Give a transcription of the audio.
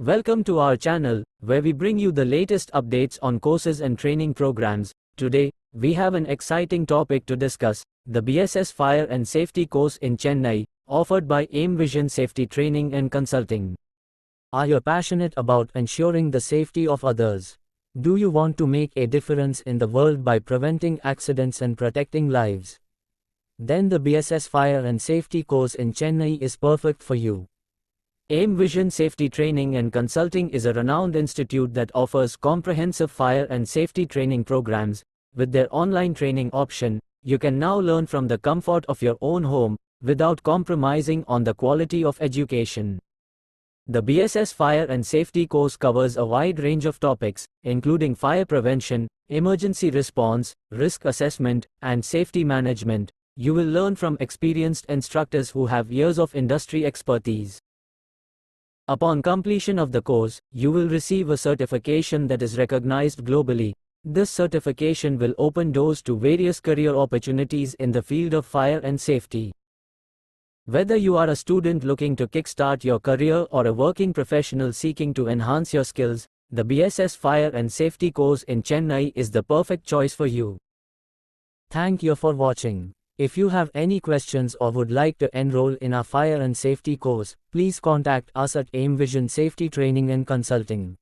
Welcome to our channel, where we bring you the latest updates on courses and training programs. Today, we have an exciting topic to discuss, the BSS Fire and Safety course in Chennai, offered by AIM Vision Safety Training and Consulting. Are you passionate about ensuring the safety of others? Do you want to make a difference in the world by preventing accidents and protecting lives? Then the BSS Fire and Safety course in Chennai is perfect for you. AIM Vision Safety Training and Consulting is a renowned institute that offers comprehensive fire and safety training programs. With their online training option, you can now learn from the comfort of your own home, without compromising on the quality of education. The BSS Fire and Safety course covers a wide range of topics, including fire prevention, emergency response, risk assessment, and safety management. You will learn from experienced instructors who have years of industry expertise. Upon completion of the course, you will receive a certification that is recognized globally. This certification will open doors to various career opportunities in the field of fire and safety. Whether you are a student looking to kickstart your career or a working professional seeking to enhance your skills, the BSS Fire and Safety course in Chennai is the perfect choice for you. Thank you for watching. If you have any questions or would like to enroll in our Fire and Safety course, please contact us at AIM Vision Safety Training and Consulting.